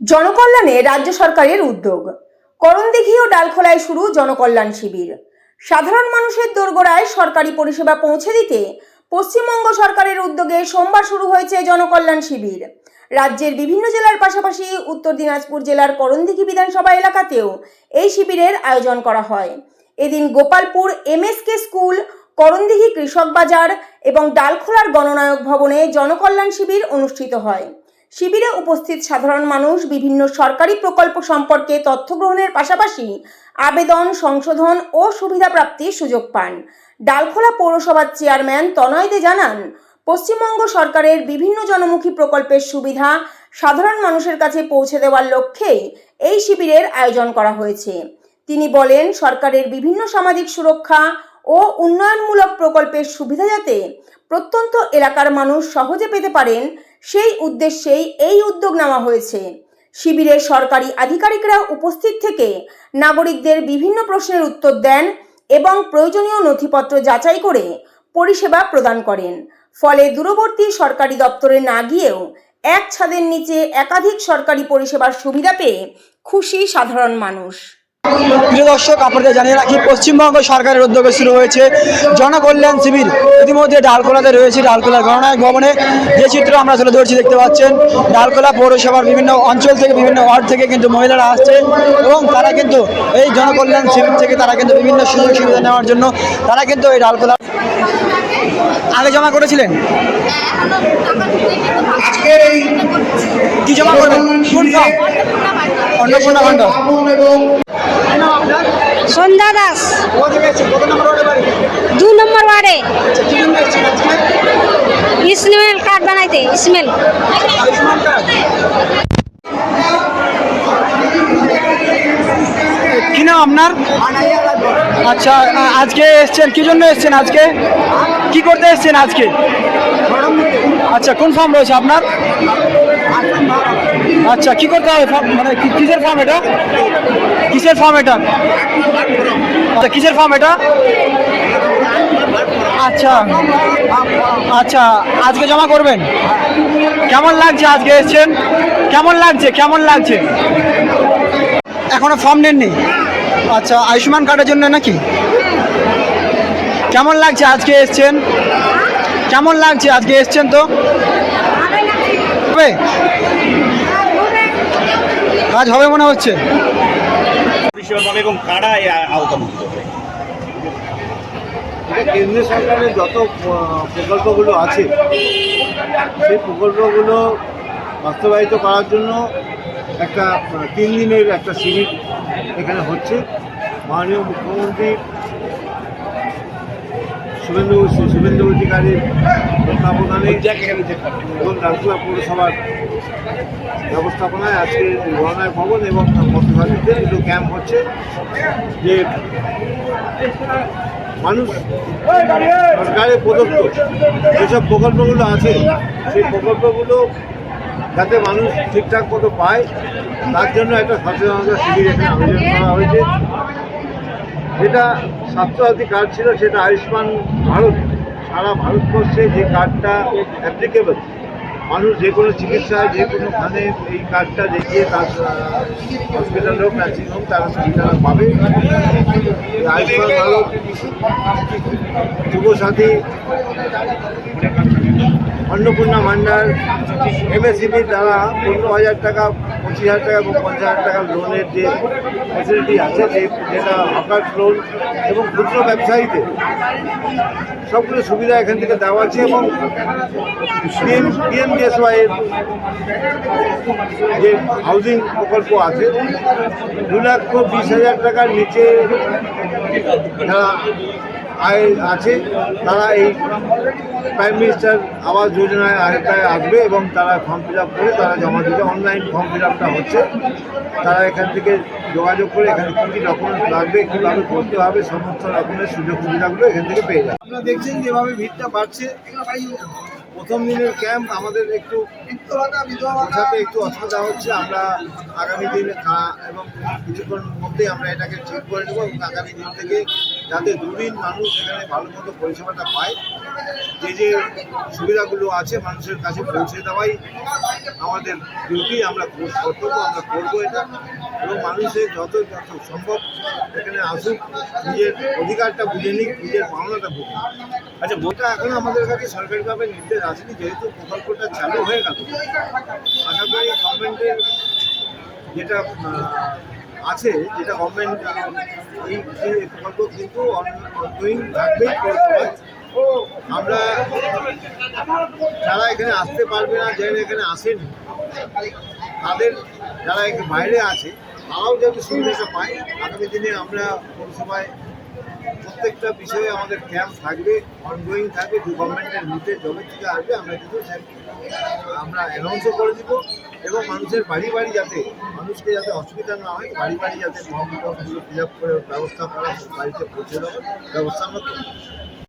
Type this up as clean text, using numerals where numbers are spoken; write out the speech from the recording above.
জনকল্যাণে রাজ্য সরকারের উদ্যোগ। করণদিঘি ও ডালখোলায় শুরু জনকল্যাণ শিবির। সাধারণ মানুষের দোরগোড়ায় সরকারি পরিষেবা পৌঁছে দিতে পশ্চিমবঙ্গ সরকারের উদ্যোগে সোমবার শুরু হয়েছে জনকল্যাণ শিবির। রাজ্যের বিভিন্ন জেলার পাশাপাশি উত্তর দিনাজপুর জেলার করণদিঘি বিধানসভা এলাকাতেও এই শিবিরের আয়োজন করা হয়। এদিন গোপালপুর এমএসকে স্কুল, করণদিঘি কৃষক বাজার এবং ডালখোলার গণনায়ক ভবনে জনকল্যাণ শিবির অনুষ্ঠিত হয়। শিবিরে উপস্থিত সাধারণ মানুষ বিভিন্ন সরকারি প্রকল্প সম্পর্কে তথ্য গ্রহণের পাশাপাশি আবেদন, সংশোধন ও সুবিধা প্রাপ্তির সুযোগ পান। ডালখোলা পৌরসভার চেয়ারম্যান তনয় দে জানান, পশ্চিমবঙ্গ সরকারের বিভিন্ন জনমুখী প্রকল্পের সুবিধা সাধারণ মানুষের কাছে পৌঁছে দেওয়ার লক্ষ্যেই এই শিবিরের আয়োজন করা হয়েছে। তিনি বলেন, সরকারের বিভিন্ন সামাজিক সুরক্ষা ও উন্নয়নমূলক প্রকল্পের সুবিধা যাতে প্রত্যন্ত এলাকার মানুষ সহজে পেতে পারেন, সেই উদ্দেশ্যেই এই উদ্যোগ নেওয়া হয়েছে। শিবিরে সরকারি আধিকারিকরা উপস্থিত থেকে নাগরিকদের বিভিন্ন প্রশ্নের উত্তর দেন এবং প্রয়োজনীয় নথিপত্র যাচাই করে পরিষেবা প্রদান করেন। ফলে দূরবর্তী সরকারি দপ্তরে না গিয়েও এক ছাদের নিচে একাধিক সরকারি পরিষেবার সুবিধা পেয়ে খুশি সাধারণ মানুষ। প্রিয় দর্শক, আপনাদের জানিয়ে রাখি, পশ্চিমবঙ্গ সরকারের উদ্যোগে শুরু হয়েছে জনকল্যাণ শিবির। ইতিমধ্যে ডালখোলাতে রয়েছে, ডালখোলার গণনায়ক ভবনে যে চিত্র আমরা তুলে ধরছি দেখতে পাচ্ছেন। ডালখোলা পৌরসভার বিভিন্ন অঞ্চল থেকে, বিভিন্ন ওয়ার্ড থেকে কিন্তু মহিলারা আসছে এবং তারা কিন্তু এই জনকল্যাণ শিবির থেকে তারা কিন্তু বিভিন্ন সুযোগ সুবিধা নেওয়ার জন্য তারা কিন্তু এই ডালখোলা আগে জমা করেছিলেন। কি জমা করবেন? অন্নপূর্ণা ভান্ডার। সন্ধ্যা দাস, 2 নম্বর ওয়ার্ডে। ইসমেল কার্ড বানাইতে। ইসমেল কি নাম আপনার? আচ্ছা, আজকে এসছেন কি জন্য এসছেন? আজকে কি করতে এসছেন আজকে? আচ্ছা, কোন ফর্ম রয়েছে আপনার? আচ্ছা, কি করতে হবে? মানে কিসের ফর্ম এটা? কিসের ফর্ম এটা? আচ্ছা, কিসের ফর্ম এটা? আচ্ছা আচ্ছা, আজকে জমা করবেন। কেমন লাগছে আজকে এসছেন? কেমন লাগছে? কেমন লাগছে? এখনো ফর্ম নেননি? আচ্ছা, আয়ুষ্মান কার্ডের জন্য নাকি? কেমন লাগছে আজকে এসছেন? কেমন লাগছে আজকে এসছেন? তো হবে, কাজ হবে মনে হচ্ছে। এবং কারা আওতামুক্ত হবে? কেন্দ্রীয় সরকারের যত প্রকল্পগুলো আছে সেই প্রকল্পগুলো বাস্তবায়িত করার জন্য একটা 3 দিনের একটা শিবির এখানে হচ্ছে। মাননীয় মুখ্যমন্ত্রী শুভেন্দু অধিকারীর তত্ত্বাবধানে এবং ডালখোলা পৌরসভার ব্যবস্থাপনায় আজকে গণনায়ক ভবন এবং মধ্যভাগীতে দুটো ক্যাম্প হচ্ছে, যে মানুষ সরকারের প্রদত্ত যেসব প্রকল্পগুলো আছে সেই প্রকল্পগুলো যাতে মানুষ ঠিকঠাক মতো পায় তার জন্য একটা সচেতনতা শিবির এখানে আয়োজন করা হয়েছে। যেটা স্বাস্থ্যসাথী কার্ড ছিল সেটা আয়ুষ্মান ভারত, সারা ভারতবর্ষে যে কার্ডটা অ্যাপ্লিকেবল, মানুষ যে কোনো চিকিৎসায় যে কোনোখানে এই কার্ডটা দেখিয়ে তার হসপিটাল হোক, নার্সিং হোম, তারা সুবিধা পাবে। আয়ুষ্মান ভারত, যুবসাথী, অন্নপূর্ণা ভান্ডার, এমএসএমই দ্বারা 15,000 টাকা, 25,000 টাকা এবং 50,000 টাকা লোনের যে ফ্যাসিলিটি আছে, যেটা হকার লোন এবং ক্ষুদ্র ব্যবসায়ীদের সবগুলো সুবিধা এখান থেকে দেওয়া আছে। এবং পিএমজিএসওয়াইয়ের যে হাউজিং প্রকল্প আছে, 2,20,000 টাকার নিচে যারা আয় আছে তারা এই প্রাইম মিনিস্টার আবাস যোজনায় আয়তায় আসবে এবং তারা ফর্ম ফিল আপ করে তারা জমা দিতে, অনলাইন ফর্ম ফিল আপটা হচ্ছে। তারা এখান থেকে যোগাযোগ করে এখানে কী কী ডকুমেন্টস লাগবে, কীভাবে করতে হবে, সমস্ত রকমের সুযোগ সুবিধাগুলো এখান থেকে পেয়ে যাবে। আপনারা দেখছেন যেভাবে ভিড়টা বাড়ছে। প্রথম দিনের ক্যাম্প আমাদের একটু সাথে একটু অসুবিধা হচ্ছে। আমরা আগামী দিনে এবং কিছুক্ষণ মধ্যেই আমরা এটাকে ঠিক করে নেব এবং আগামী দিন থেকে যাতে 2 দিন মানুষ এখানে ভালো মতো পরিষেবাটা পায় যে সুবিধাগুলো আছে মানুষের কাছে পৌঁছে দেওয়াই আমাদের ডিউটি, আমরা কর্তব্য, আমরা করবো এটা। এবং মানুষের যত সম্ভব এখানে আসুক, নিজের অধিকারটা বুঝে নিক, নিজের পাওনাটা বুঝে নিক। আচ্ছা, ওটা এখন আমাদের কাছে সরকারিভাবে নির্দেশ আসেনি, যেহেতু প্রকল্পটা চালু হয়ে গেল। আশা করি গভর্নমেন্টের যেটা আছে, যেটা গভর্নমেন্ট এই প্রকল্প কিন্তু অনগোয়িং থাকবেই। আমরা যারা এখানে আসতে পারবে না, যারা এখানে আসেনি, তাদের যারা বাইরে আছে তারাও যাতে সুবিধাটা পায়। আগামী দিনে আমরা পৌরসভায় প্রত্যেকটা বিষয়ে আমাদের ক্যাম্প থাকবে, অনগোয়িং থাকবে। গভর্নমেন্টের নিতে জমি থেকে আসবে আমরা কিন্তু আমরা অ্যানাউন্সও করে দিব, এবং মানুষের বাড়ি বাড়ি যাতে মানুষকে যাতে অসুবিধা না হয়, বাড়ি বাড়ি যাতে ফর্মগুলো ফিল আপ করে ব্যবস্থা করা, বাড়িতে পৌঁছে দেওয়ার ব্যবস্থা আমরা করব।